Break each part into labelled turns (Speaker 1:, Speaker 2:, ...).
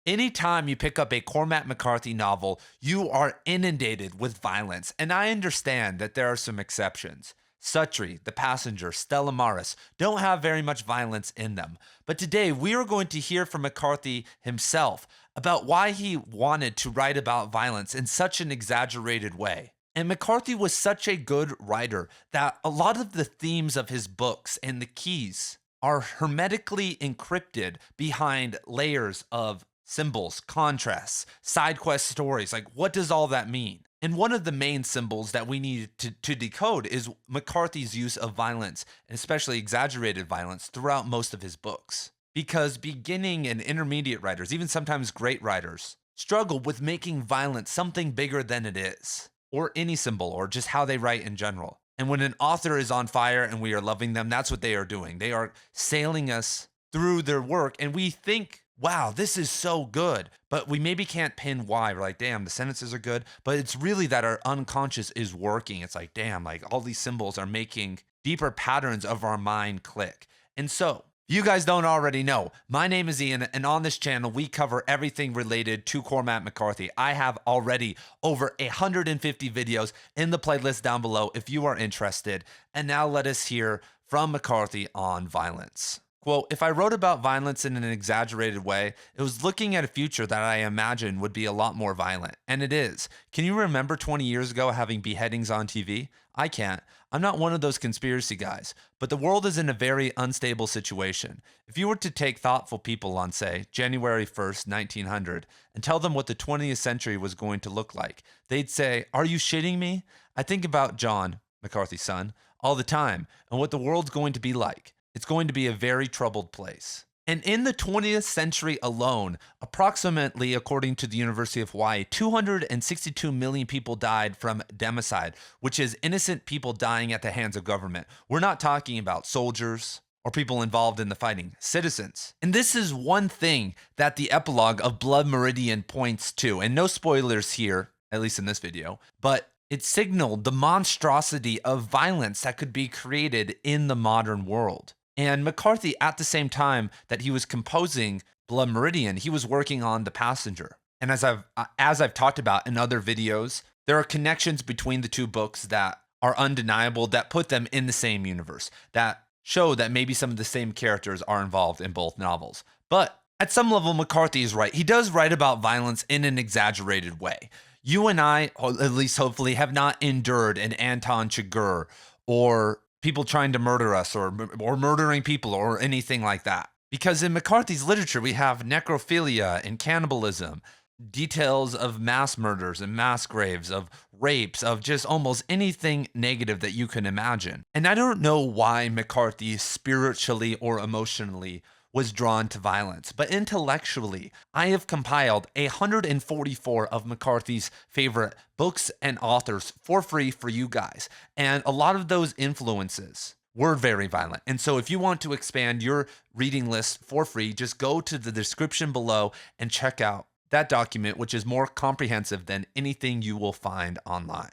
Speaker 1: Anytime you pick up a Cormac McCarthy novel, you are inundated with violence. And I understand that there are some exceptions. Suttree, The Passenger, Stella Maris don't have very much violence in them. But today we are going to hear from McCarthy himself about why he wanted to write about violence in such an exaggerated way. And McCarthy was such a good writer that a lot of the themes of his books and the keys are hermetically encrypted behind layers of symbols, contrasts, side quest stories. Like, what does all that mean? And one of the main symbols that we need to decode is McCarthy's use of violence, and especially exaggerated violence, throughout most of his books. Because beginning and intermediate writers, even sometimes great writers, struggle with making violence something bigger than it is, or any symbol, or just how they write in general. And when an author is on fire and we are loving them, that's what they are doing. They are sailing us through their work, and we think, wow, this is so good. But we maybe can't pin why. We're like, damn, the sentences are good. But it's really that our unconscious is working. It's like, damn, like all these symbols are making deeper patterns of our mind click. And so, if you guys don't already know, my name is Ian, and on this channel, we cover everything related to Cormac McCarthy. I have already over 150 videos in the playlist down below if you are interested. And now let us hear from McCarthy on violence. Quote, if I wrote about violence in an exaggerated way, it was looking at a future that I imagined would be a lot more violent. And it is. Can you remember 20 years ago having beheadings on TV? I can't. I'm not one of those conspiracy guys, but the world is in a very unstable situation. If you were to take thoughtful people on, say, January 1st, 1900, and tell them what the 20th century was going to look like, they'd say, are you shitting me? I think about John, McCarthy's son, all the time, and what the world's going to be like. It's going to be a very troubled place. And in the 20th century alone, approximately, according to the University of Hawaii, 262 million people died from democide, which is innocent people dying at the hands of government. We're not talking about soldiers or people involved in the fighting, citizens. And this is one thing that the epilogue of Blood Meridian points to. And no spoilers here, at least in this video, but it signaled the monstrosity of violence that could be created in the modern world. And McCarthy, at the same time that he was composing Blood Meridian, he was working on The Passenger. And as I've talked about in other videos, there are connections between the two books that are undeniable, that put them in the same universe, that show that maybe some of the same characters are involved in both novels. But at some level, McCarthy is right. He does write about violence in an exaggerated way. You and I, or at least hopefully, have not endured an Anton Chigurh or people trying to murder us or murdering people or anything like that. Because in McCarthy's literature, we have necrophilia and cannibalism, details of mass murders and mass graves, of rapes, of just almost anything negative that you can imagine. And I don't know why McCarthy spiritually or emotionally was drawn to violence, but intellectually, I have compiled 144 of McCarthy's favorite books and authors for free for you guys. And a lot of those influences were very violent. And so if you want to expand your reading list for free, just go to the description below and check out that document, which is more comprehensive than anything you will find online.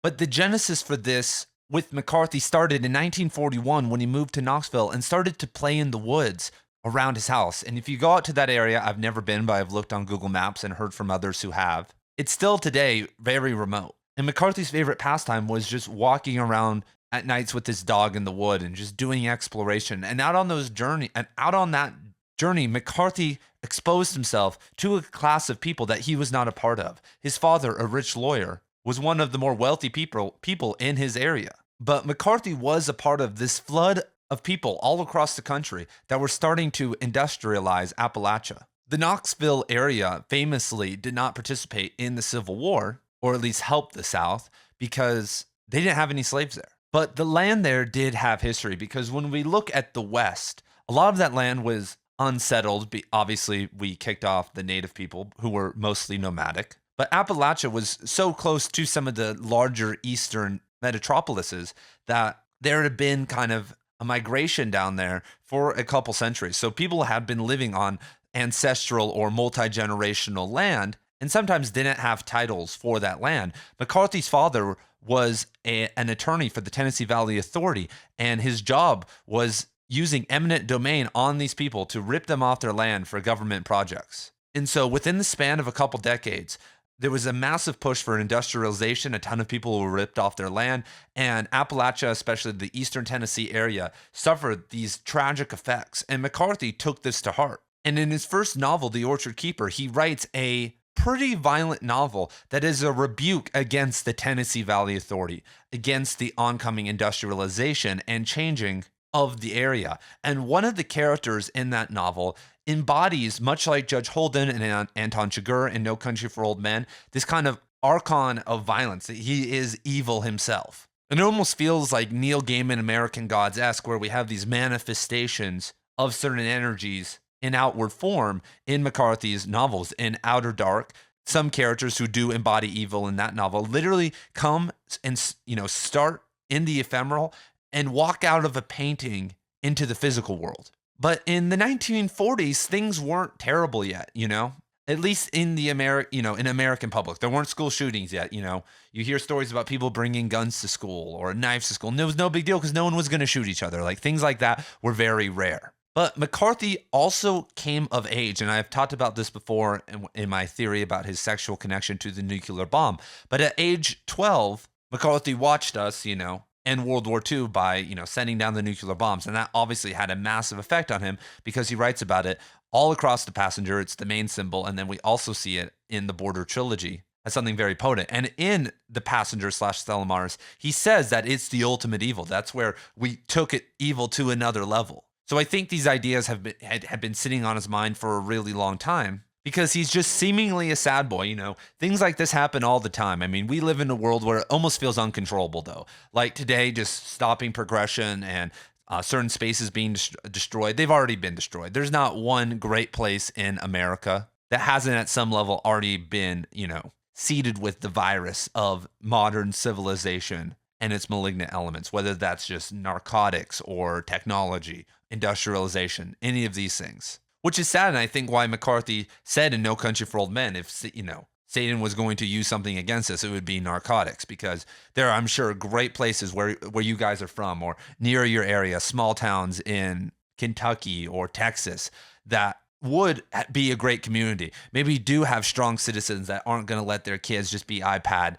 Speaker 1: But the genesis for this with McCarthy started in 1941 when he moved to Knoxville and started to play in the woods around his house. And if you go out to that area, I've never been, but I've looked on Google Maps and heard from others who have. It's still today very remote. And McCarthy's favorite pastime was just walking around at nights with his dog in the wood and just doing exploration. And out on that journey, McCarthy exposed himself to a class of people that he was not a part of. His father, a rich lawyer, was one of the more wealthy people in his area. But McCarthy was a part of this flood of people all across the country that were starting to industrialize Appalachia. The Knoxville area famously did not participate in the Civil War, or at least help the South, because they didn't have any slaves there. But the land there did have history, because when we look at the West, a lot of that land was unsettled. Obviously, we kicked off the native people who were mostly nomadic. But Appalachia was so close to some of the larger eastern metropolises that there had been kind of a migration down there for a couple centuries. So people had been living on ancestral or multi-generational land and sometimes didn't have titles for that land. McCarthy's father was an attorney for the Tennessee Valley Authority, and his job was using eminent domain on these people to rip them off their land for government projects. And so within the span of a couple decades, there was a massive push for industrialization. A ton of people were ripped off their land, and Appalachia, especially the eastern Tennessee area, suffered these tragic effects. And McCarthy took this to heart. And in his first novel, The Orchard Keeper, he writes a pretty violent novel that is a rebuke against the Tennessee Valley Authority, against the oncoming industrialization and changing of the area. And one of the characters in that novel embodies, much like Judge Holden and Anton Chigurh in No Country for Old Men, this kind of archon of violence. He is evil himself. And it almost feels like Neil Gaiman American Gods-esque, where we have these manifestations of certain energies in outward form in McCarthy's novels. In Outer Dark, some characters who do embody evil in that novel literally come and, start in the ephemeral and walk out of a painting into the physical world. But in the 1940s, things weren't terrible yet, at least in the in American public. There weren't school shootings yet. You hear stories about people bringing guns to school or knives to school, and it was no big deal because no one was going to shoot each other. Like, things like that were very rare. But McCarthy also came of age, and I've talked about this before in my theory about his sexual connection to the nuclear bomb. But at age 12, McCarthy watched us, end World War II by, sending down the nuclear bombs. And that obviously had a massive effect on him because he writes about it all across The Passenger. It's the main symbol. And then we also see it in the Border trilogy as something very potent. And in The Passenger / Stella Maris, he says that it's the ultimate evil. That's where we took evil to another level. So I think these ideas have been sitting on his mind for a really long time because he's just seemingly a sad boy. Things like this happen all the time. I mean, we live in a world where it almost feels uncontrollable, though. Like today, just stopping progression and certain spaces being destroyed. They've already been destroyed. There's not one great place in America that hasn't at some level already been, seeded with the virus of modern civilization and its malignant elements, whether that's just narcotics or technology, industrialization, any of these things. Which is sad, and I think why McCarthy said in No Country for Old Men, if Satan was going to use something against us, it would be narcotics, because there are, I'm sure, great places where you guys are from or near your area, small towns in Kentucky or Texas that would be a great community. Maybe do have strong citizens that aren't going to let their kids just be iPad,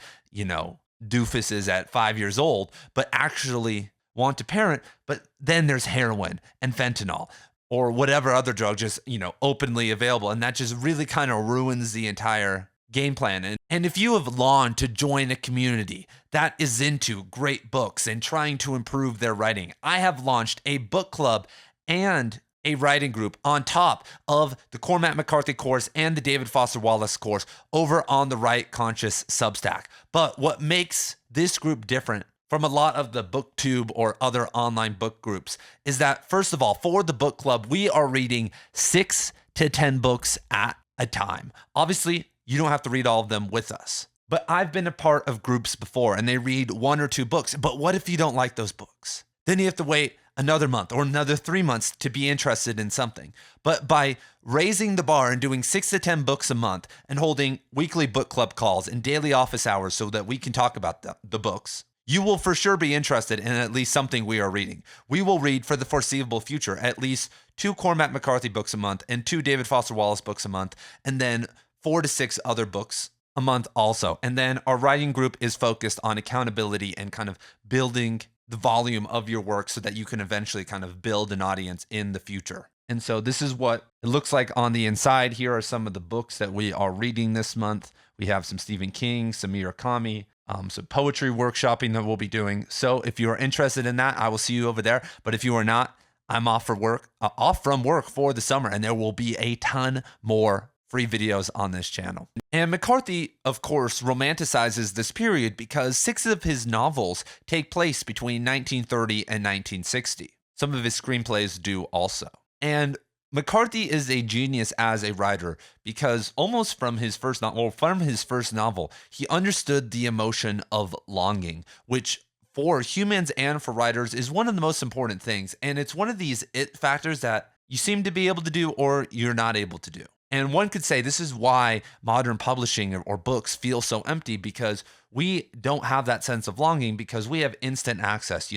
Speaker 1: doofuses at 5 years old, but actually want to parent. But then there's heroin and fentanyl or whatever other drug just, openly available. And that just really kind of ruins the entire game plan. And if you have longed to join a community that is into great books and trying to improve their writing, I have launched a book club and a writing group on top of the Cormac McCarthy course and the David Foster Wallace course over on the Write Conscious Substack. But what makes this group different from a lot of the BookTube or other online book groups is that, first of all, for the book club, we are reading 6 to 10 books at a time. Obviously, you don't have to read all of them with us. But I've been a part of groups before and they read 1 or 2 books. But what if you don't like those books? Then you have to wait another month or another 3 months to be interested in something. But by raising the bar and doing 6 to 10 books a month and holding weekly book club calls and daily office hours so that we can talk about the books, you will for sure be interested in at least something we are reading. We will read for the foreseeable future at least 2 Cormac McCarthy books a month and 2 David Foster Wallace books a month, and then 4 to 6 other books a month also. And then our writing group is focused on accountability and kind of building the volume of your work so that you can eventually kind of build an audience in the future. And so this is what it looks like on the inside. Here are some of the books that we are reading this month. We have some Stephen King, some Murakami, some poetry workshopping that we'll be doing. So if you are interested in that, I will see you over there. But if you are not, I'm off from work for the summer, and there will be a ton more free videos on this channel. And McCarthy, of course, romanticizes this period because 6 of his novels take place between 1930 and 1960. Some of his screenplays do also. And McCarthy is a genius as a writer because almost from his first novel, he understood the emotion of longing, which for humans and for writers is one of the most important things. And it's one of these it factors that you seem to be able to do or you're not able to do. And one could say this is why modern publishing or books feel so empty, because we don't have that sense of longing because we have instant access.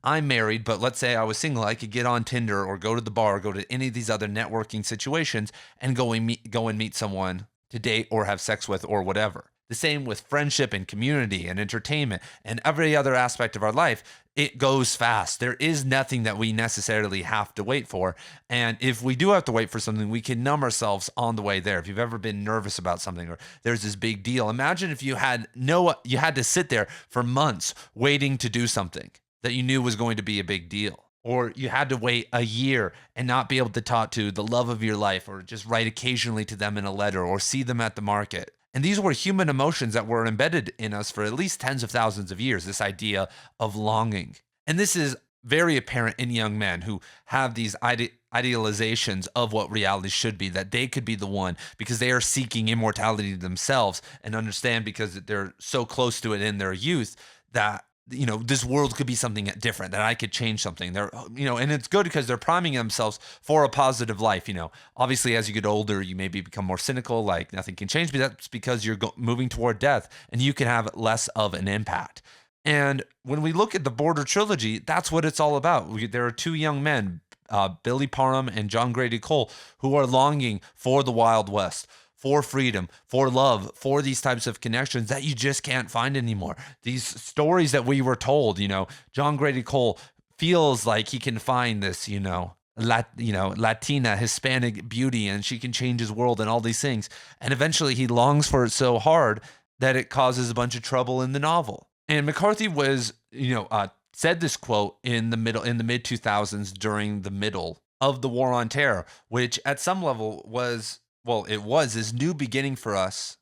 Speaker 1: I'm married, but let's say I was single, I could get on Tinder or go to the bar, go to any of these other networking situations and go and meet someone to date or have sex with or whatever. The same with friendship and community and entertainment and every other aspect of our life. It goes fast. There is nothing that we necessarily have to wait for. And if we do have to wait for something, we can numb ourselves on the way there. If you've ever been nervous about something or there's this big deal, imagine if you had to sit there for months waiting to do something that you knew was going to be a big deal. Or you had to wait a year and not be able to talk to the love of your life or just write occasionally to them in a letter or see them at the market. And these were human emotions that were embedded in us for at least tens of thousands of years, this idea of longing. And this is very apparent in young men who have these idealizations of what reality should be, that they could be the one because they are seeking immortality themselves and understand because they're so close to it in their youth that this world could be something different, that I could change something. And it's good because they're priming themselves for a positive life. Obviously, as you get older, you maybe become more cynical, like nothing can change, but that's because you're moving toward death and you can have less of an impact. And when we look at the Border trilogy, that's what it's all about. There are two young men, Billy Parham and John Grady Cole, who are longing for the Wild West, for freedom, for love, for these types of connections that you just can't find anymore. These stories that we were told, John Grady Cole feels like he can find this, Latina, Hispanic beauty, and she can change his world and all these things. And eventually he longs for it so hard that it causes a bunch of trouble in the novel. And McCarthy was, said this quote in the mid 2000s during the middle of the War on Terror, which at some level was this new beginning for us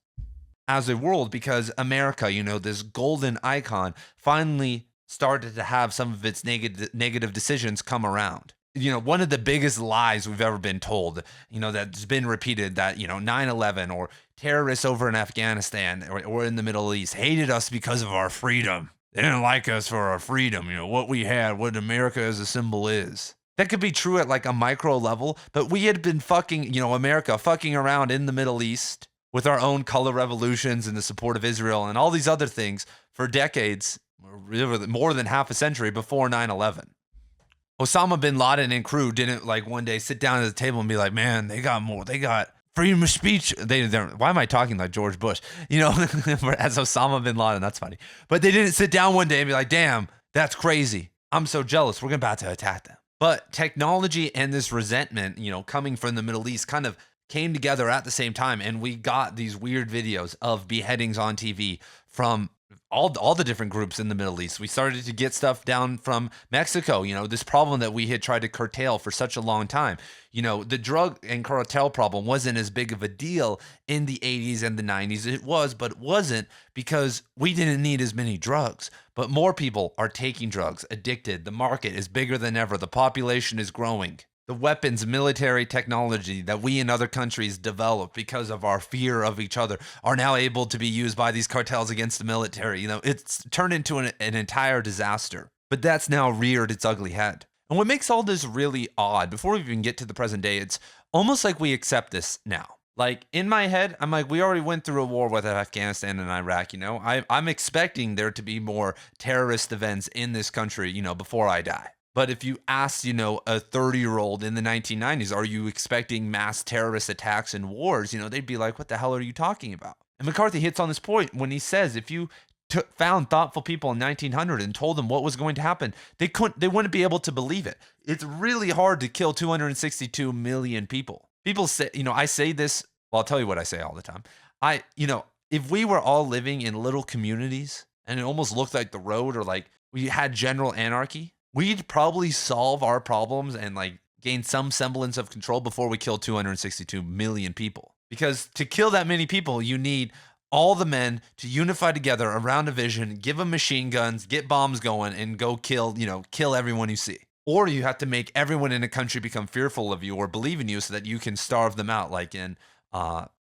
Speaker 1: as a world, because America, this golden icon, finally started to have some of its negative decisions come around. One of the biggest lies we've ever been told, that's been repeated, that, 9/11 or terrorists over in Afghanistan or in the Middle East hated us because of our freedom. They didn't like us for our freedom, what we had, what America as a symbol is. That could be true at like a micro level, but we had been America fucking around in the Middle East with our own color revolutions and the support of Israel and all these other things for decades, more than half a century before 9/11. Osama bin Laden and crew didn't one day sit down at the table and be like, man, they got freedom of speech. Why am I talking like George Bush? As Osama bin Laden, that's funny. But they didn't sit down one day and be like, damn, that's crazy. I'm so jealous. We're about to attack them. But technology and this resentment, coming from the Middle East kind of came together at the same time. And we got these weird videos of beheadings on TV from all the different groups in the Middle East. We started to get stuff down from Mexico, this problem that we had tried to curtail for such a long time. The drug and cartel problem wasn't as big of a deal in the 80s and the 90s. It was, but it wasn't because we didn't need as many drugs. But more people are taking drugs, addicted. The market is bigger than ever. The population is growing. The weapons, military technology that we in other countries develop because of our fear of each other are now able to be used by these cartels against the military. It's turned into an entire disaster. But that's now reared its ugly head. And what makes all this really odd, before we even get to the present day, it's almost like we accept this now. Like in my head, I'm like, we already went through a war with Afghanistan and Iraq, I'm expecting there to be more terrorist events in this country, before I die. But if you ask, a 30-year-old in the 1990s, are you expecting mass terrorist attacks and wars? They'd be like, what the hell are you talking about? And McCarthy hits on this point when he says, if you found thoughtful people in 1900 and told them what was going to happen, they wouldn't be able to believe it. It's really hard to kill 262 million people. People say, I say this, well, I'll tell you what I say all the time. If we were all living in little communities and it almost looked like the road or like we had general anarchy, we'd probably solve our problems and gain some semblance of control before we kill 262 million people. Because to kill that many people, you need all the men to unify together around a vision, give them machine guns, get bombs going, and go kill everyone you see. Or you have to make everyone in a country become fearful of you or believe in you so that you can starve them out, like in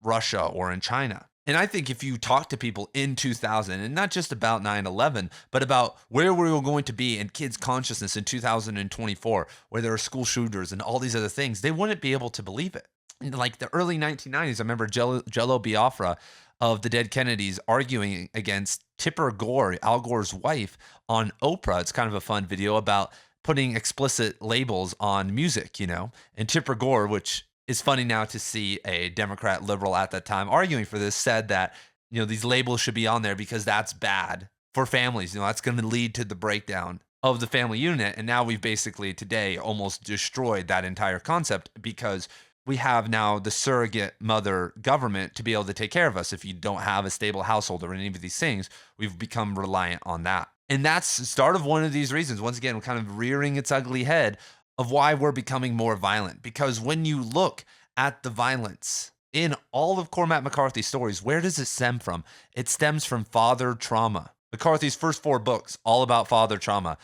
Speaker 1: Russia or in China. And I think if you talk to people in 2000, and not just about 9/11, but about where we were going to be in kids' consciousness in 2024, where there are school shooters and all these other things, they wouldn't be able to believe it. in like the early 1990s, I remember Jello Biafra of the Dead Kennedys arguing against Tipper Gore, Al Gore's wife, on Oprah. It's kind of a fun video about putting explicit labels on music, And Tipper Gore, which is funny now to see a Democrat liberal at that time arguing for this, said that, these labels should be on there because that's bad for families. That's going to lead to the breakdown of the family unit. And now we've basically today almost destroyed that entire concept because we have now the surrogate mother government to be able to take care of us. If you don't have a stable household or any of these things, we've become reliant on that. And that's the start of one of these reasons, once again, kind of rearing its ugly head of why we're becoming more violent. Because when you look at the violence in all of Cormac McCarthy's stories, where does it stem from? It stems from father trauma. McCarthy's first 4 books, all about father trauma.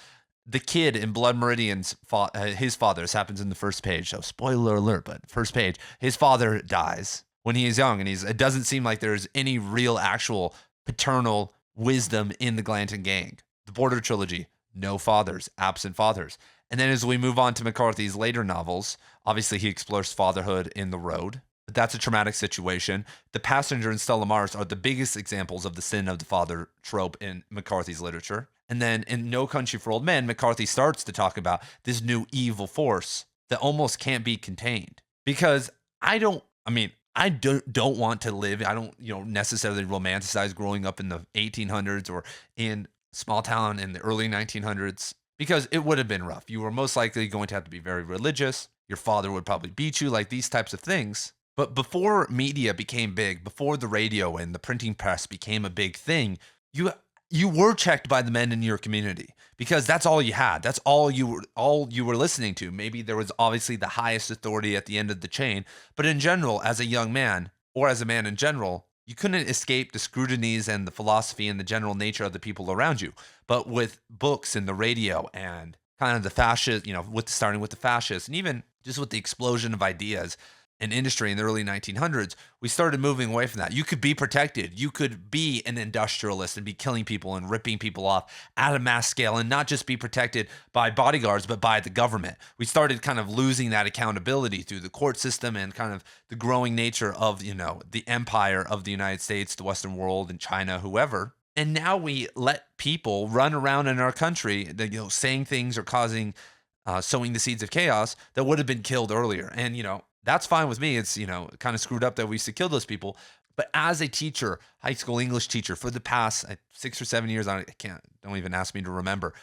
Speaker 1: The kid in Blood Meridian's his father, this happens in the first page, so spoiler alert, but first page, his father dies when he is young, and it doesn't seem like there's any real actual paternal wisdom in the Glanton gang. The Border Trilogy, no fathers, absent fathers. And then as we move on to McCarthy's later novels, obviously he explores fatherhood in The Road, but that's a traumatic situation. The Passenger and Stella Maris are the biggest examples of the sin of the father trope in McCarthy's literature. And then in No Country for Old Men, McCarthy starts to talk about this new evil force that almost can't be contained. Because I don't want to live. I don't, necessarily romanticize growing up in the 1800s or in small town in the early 1900s because it would have been rough. You were most likely going to have to be very religious. Your father would probably beat you, like these types of things. But before media became big, before the radio and the printing press became a big thing, you were checked by the men in your community because that's all you had. That's all you were listening to. Maybe there was obviously the highest authority at the end of the chain, but in general, as a young man or as a man in general, you couldn't escape the scrutinies and the philosophy and the general nature of the people around you. But with books and the radio and kind of the fascist, starting with the fascists and even just with the explosion of ideas and industry in the early 1900s, we started moving away from that. You could be protected. You could be an industrialist and be killing people and ripping people off at a mass scale and not just be protected by bodyguards, but by the government. We started kind of losing that accountability through the court system and kind of the growing nature of, the empire of the United States, the Western world, and China, whoever. And now we let people run around in our country that, saying things or sowing the seeds of chaos that would have been killed earlier. And, that's fine with me. It's, kind of screwed up that we used to kill those people. But as a teacher, high school English teacher, for the past 6 or 7 years, don't even ask me to remember,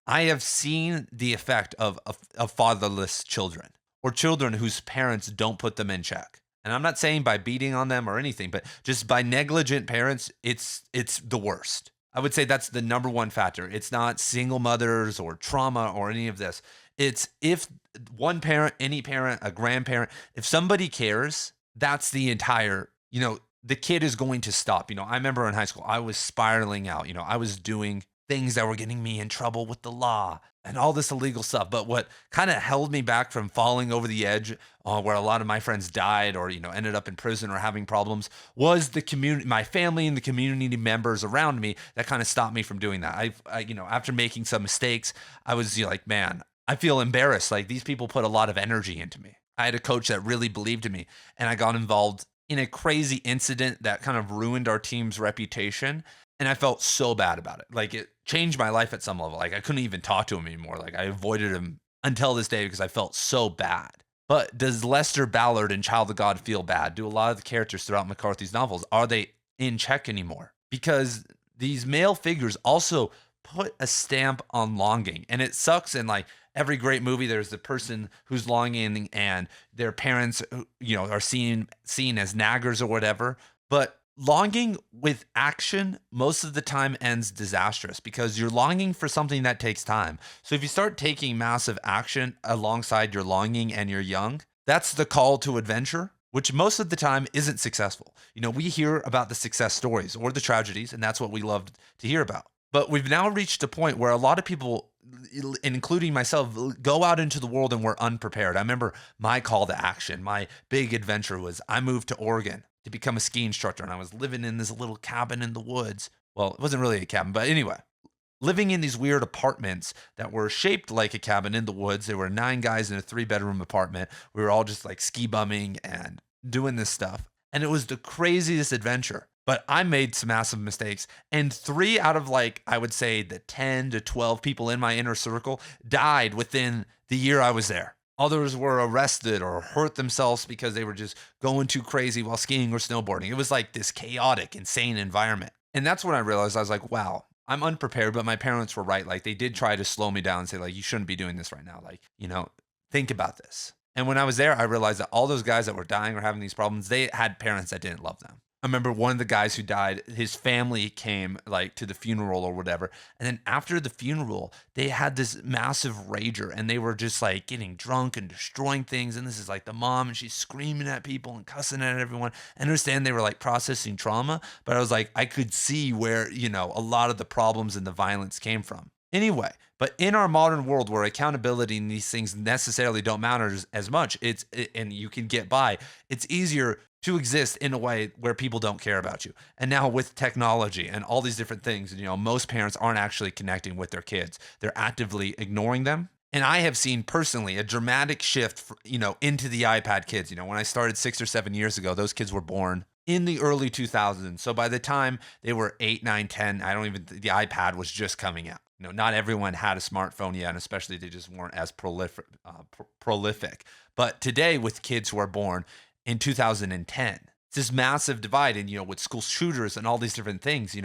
Speaker 1: I have seen the effect of fatherless children or children whose parents don't put them in check. And I'm not saying by beating on them or anything, but just by negligent parents, it's the worst. I would say that's the number one factor. It's not single mothers or trauma or any of this. It's if one parent, any parent, a grandparent, if somebody cares, that's the entire, the kid is going to stop. I remember in high school, I was spiraling out. I was doing things that were getting me in trouble with the law and all this illegal stuff. But what kind of held me back from falling over the edge, where a lot of my friends died or, ended up in prison or having problems, was the community, my family and the community members around me that kind of stopped me from doing that. After making some mistakes, I was like, man, I feel embarrassed. Like these people put a lot of energy into me. I had a coach that really believed in me, and I got involved in a crazy incident that kind of ruined our team's reputation. And I felt so bad about it. Like it changed my life at some level. Like I couldn't even talk to him anymore. Like I avoided him until this day because I felt so bad. But does Lester Ballard in Child of God feel bad? Do a lot of the characters throughout McCarthy's novels, are they in check anymore? Because these male figures also put a stamp on longing. And it sucks. And like every great movie, there's the person who's longing and their parents, are seen as naggers or whatever. But longing with action most of the time ends disastrous because you're longing for something that takes time. So if you start taking massive action alongside your longing and you're young, that's the call to adventure, which most of the time isn't successful. We hear about the success stories or the tragedies, and that's what we love to hear about. But we've now reached a point where a lot of people, including myself, go out into the world and we're unprepared. I remember my call to action, my big adventure was I moved to Oregon to become a ski instructor, and I was living in this little cabin in the woods. Well, it wasn't really a cabin, but anyway, living in these weird apartments that were shaped like a cabin in the woods. There were 9 guys in a 3-bedroom apartment. We were all just like ski bumming and doing this stuff. And it was the craziest adventure. But I made some massive mistakes. And three out of like, I would say the 10 to 12 people in my inner circle died within the year I was there. Others were arrested or hurt themselves because they were just going too crazy while skiing or snowboarding. It was like this chaotic, insane environment. And that's when I realized I was like, wow, I'm unprepared, but my parents were right. Like they did try to slow me down and say, like, you shouldn't be doing this right now. Like, think about this. And when I was there, I realized that all those guys that were dying or having these problems, they had parents that didn't love them. I remember one of the guys who died, his family came like to the funeral or whatever. And then after the funeral, they had this massive rager and they were just like getting drunk and destroying things. And this is like the mom and she's screaming at people and cussing at everyone. I understand they were like processing trauma, but I was like, I could see where, a lot of the problems and the violence came from. Anyway, but in our modern world where accountability and these things necessarily don't matter as much, and you can get by, it's easier to exist in a way where people don't care about you. And now with technology and all these different things, most parents aren't actually connecting with their kids. They're actively ignoring them. And I have seen personally a dramatic shift, into the iPad kids. When I started 6 or 7 years ago, those kids were born in the early 2000s. So by the time they were 8, 9, 10, the iPad was just coming out. Not everyone had a smartphone yet, and especially they just weren't as prolific. But today with kids who are born in 2010, it's this massive divide. And, with school shooters and all these different things,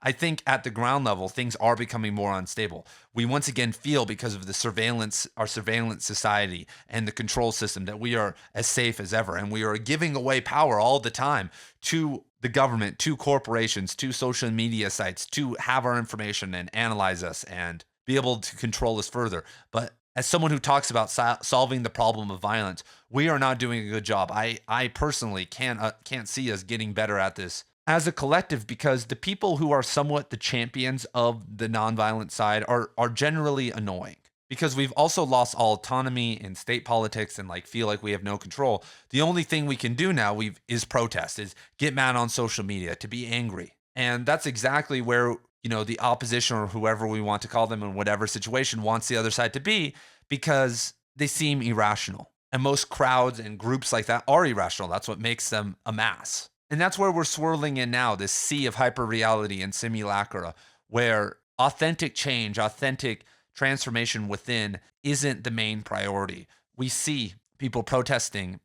Speaker 1: I think at the ground level, things are becoming more unstable. We once again feel because of our surveillance society and the control system that we are as safe as ever. And we are giving away power all the time to the government, to corporations, to social media sites to have our information and analyze us and be able to control us further. But as someone who talks about solving the problem of violence, we are not doing a good job. I personally can't see us getting better at this as a collective, because the people who are somewhat the champions of the nonviolent side are generally annoying, because we've also lost all autonomy in state politics and like feel like we have no control. The only thing we can do now is protest, is get mad on social media, to be angry. And that's exactly where, the opposition or whoever we want to call them in whatever situation wants the other side to be, because they seem irrational. And most crowds and groups like that are irrational. That's what makes them a mass. And that's where we're swirling in now, this sea of hyperreality and simulacra, where authentic change, authentic transformation within isn't the main priority. We see people protesting,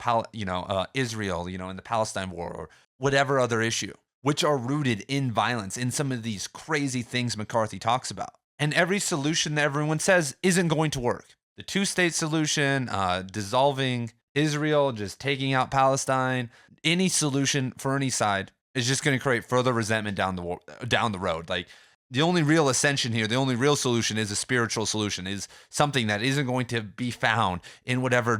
Speaker 1: Israel, in the Palestine war or whatever other issue, which are rooted in violence, in some of these crazy things McCarthy talks about. And every solution that everyone says isn't going to work. The two-state solution, dissolving Israel, just taking out Palestine, any solution for any side is just going to create further resentment down the road. Like, the only real ascension here, the only real solution is a spiritual solution, is something that isn't going to be found in whatever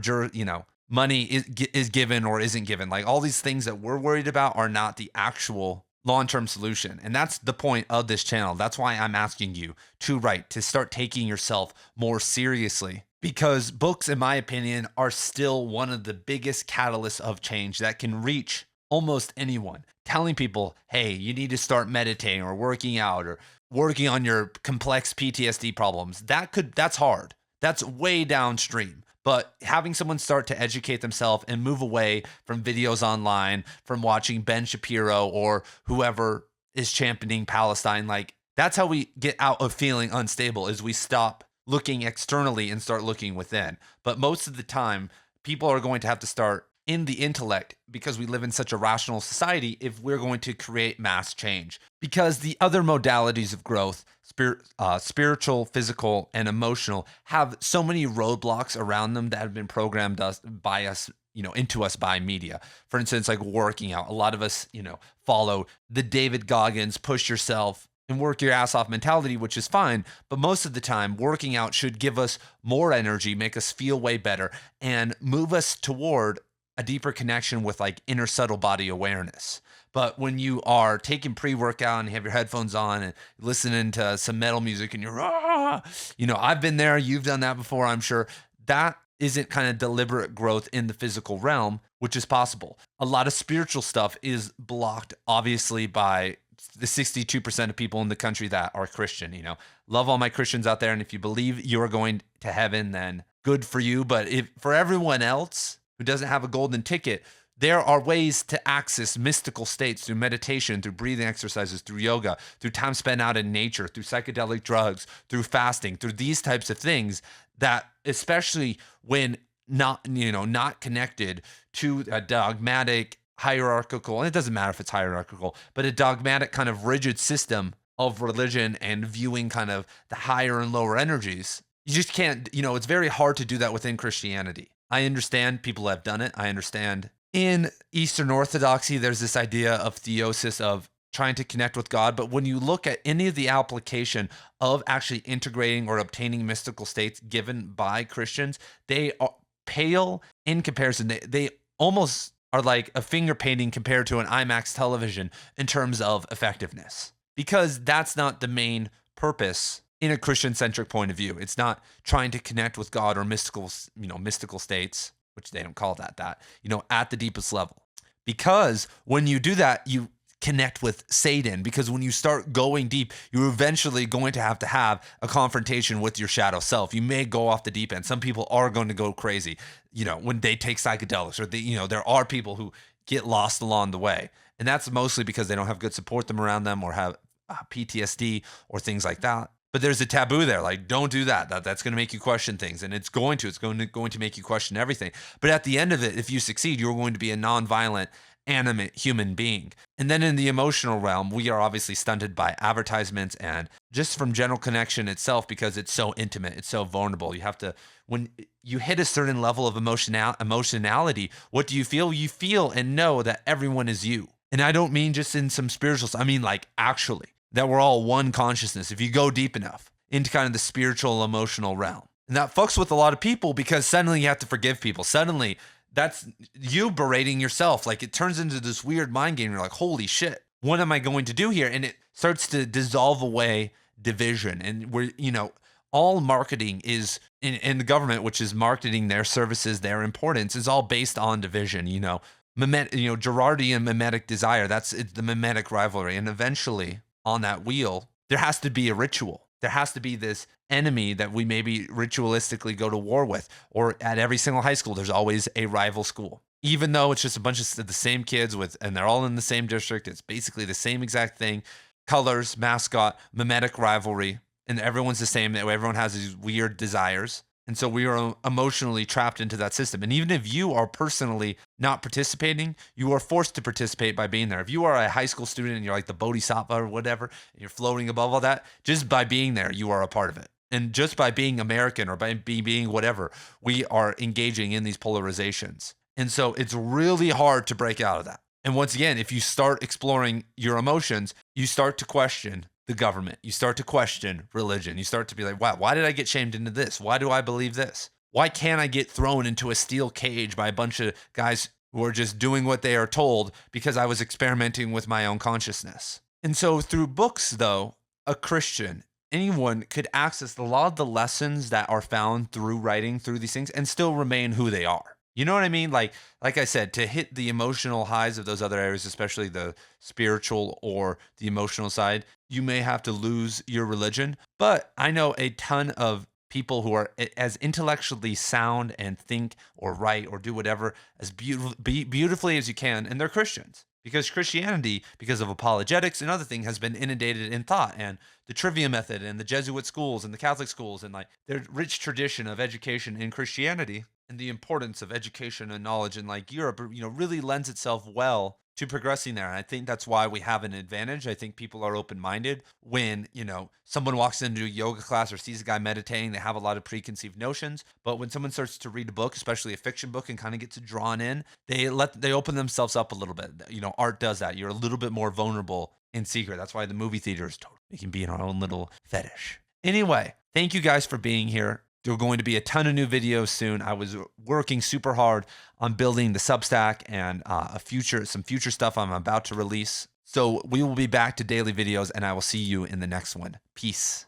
Speaker 1: money is given or isn't given. Like, all these things that we're worried about are not the actual long-term solution. And that's the point of this channel. That's why I'm asking you to start taking yourself more seriously. Because books, in my opinion, are still one of the biggest catalysts of change that can reach almost anyone. Telling people, hey, you need to start meditating or working out or working on your complex PTSD problems. That's hard. That's way downstream. But having someone start to educate themselves and move away from videos online, from watching Ben Shapiro or whoever is championing Palestine, like, that's how we get out of feeling unstable, is we stop looking externally and start looking within. But most of the time, people are going to have to start in the intellect, because we live in such a rational society, if we're going to create mass change. Because the other modalities of growth, spiritual, physical, and emotional, have so many roadblocks around them that have been programmed by us, into us by media. For instance, like working out. A lot of us, follow the David Goggins, push yourself and work your ass off mentality, which is fine. But most of the time, working out should give us more energy, make us feel way better, and move us toward a deeper connection with like inner subtle body awareness. But when you are taking pre-workout and you have your headphones on and listening to some metal music and you're, I've been there, you've done that before, I'm sure. That isn't kind of deliberate growth in the physical realm, which is possible. A lot of spiritual stuff is blocked, obviously, by the 62% of people in the country that are Christian. Love all my Christians out there. And if you believe you're going to heaven, then good for you. But if for everyone else who doesn't have a golden ticket, There are ways to access mystical states through meditation, through breathing exercises, through yoga, through time spent out in nature, through psychedelic drugs, through fasting, through these types of things that, especially when not connected to a dogmatic, hierarchical, and it doesn't matter if it's hierarchical, but a dogmatic kind of rigid system of religion and viewing kind of the higher and lower energies. You just can't, it's very hard to do that within Christianity. I understand people have done it. I understand in Eastern Orthodoxy, there's this idea of theosis, of trying to connect with God. But when you look at any of the application of actually integrating or obtaining mystical states given by Christians, they are pale in comparison. They almost are like a finger painting compared to an IMAX television in terms of effectiveness, because that's not the main purpose in a Christian-centric point of view. It's not trying to connect with God or mystical states, which they don't call that, at the deepest level. Because when you do that, you connect with Satan, because when you start going deep, you're eventually going to have a confrontation with your shadow self. You may go off the deep end. Some people are going to go crazy, when they take psychedelics, or there are people who get lost along the way. And that's mostly because they don't have good support them around them, or have PTSD or things like that. But there's a taboo there, like, don't do that. That's going to make you question things, and it's going to make you question everything. But at the end of it, if you succeed, you're going to be a nonviolent, animate human being. And then in the emotional realm, we are obviously stunted by advertisements and just from general connection itself, because it's so intimate, it's so vulnerable. You have to, when you hit a certain level of emotionality, what do you feel? You feel and know that everyone is you. And I don't mean just in some spiritual, I mean like actually, that we're all one consciousness if you go deep enough into kind of the spiritual, emotional realm. And that fucks with a lot of people, because suddenly you have to forgive people. Suddenly that's you berating yourself. Like, it turns into this weird mind game. You're like, holy shit, what am I going to do here? And it starts to dissolve away division. And we're, all marketing is in the government, which is marketing their services, their importance, is all based on division, Girardian mimetic desire. It's the mimetic rivalry. And eventually on that wheel, there has to be a ritual. There has to be this enemy that we maybe ritualistically go to war with. Or at every single high school, there's always a rival school. Even though it's just a bunch of the same kids and they're all in the same district, it's basically the same exact thing. Colors, mascot, mimetic rivalry, and everyone's the same. Everyone has these weird desires. And so we are emotionally trapped into that system. And even if you are personally not participating, you are forced to participate by being there. If you are a high school student and you're like the bodhisattva or whatever, and you're floating above all that, just by being there, you are a part of it. And just by being American or by being whatever, we are engaging in these polarizations. And so it's really hard to break out of that. And once again, if you start exploring your emotions, you start to question the government. You start to question religion. You start to be like, wow, why did I get shamed into this? Why do I believe this? Why can't I get thrown into a steel cage by a bunch of guys who are just doing what they are told because I was experimenting with my own consciousness? And so through books, though, a Christian, anyone could access a lot of the lessons that are found through writing through these things and still remain who they are. You know what I mean? Like I said, to hit the emotional highs of those other areas, especially the spiritual or the emotional side, you may have to lose your religion. But I know a ton of people who are as intellectually sound and think or write or do whatever as beautifully as you can, and they're Christians. Because Christianity, because of apologetics and other things, has been inundated in thought, and the trivia method and the Jesuit schools and the Catholic schools and like their rich tradition of education in Christianity and the importance of education and knowledge in like Europe, really lends itself well to progressing there. And I think that's why we have an advantage. I think people are open-minded when, someone walks into a yoga class or sees a guy meditating, they have a lot of preconceived notions. But when someone starts to read a book, especially a fiction book, and kind of gets drawn in, they open themselves up a little bit. Art does that. You're a little bit more vulnerable in secret. That's why the movie theater is totally, we can be in our own little fetish. Anyway, thank you guys for being here. There are going to be a ton of new videos soon. I was working super hard on building the Substack and some future stuff I'm about to release. So we will be back to daily videos, and I will see you in the next one. Peace.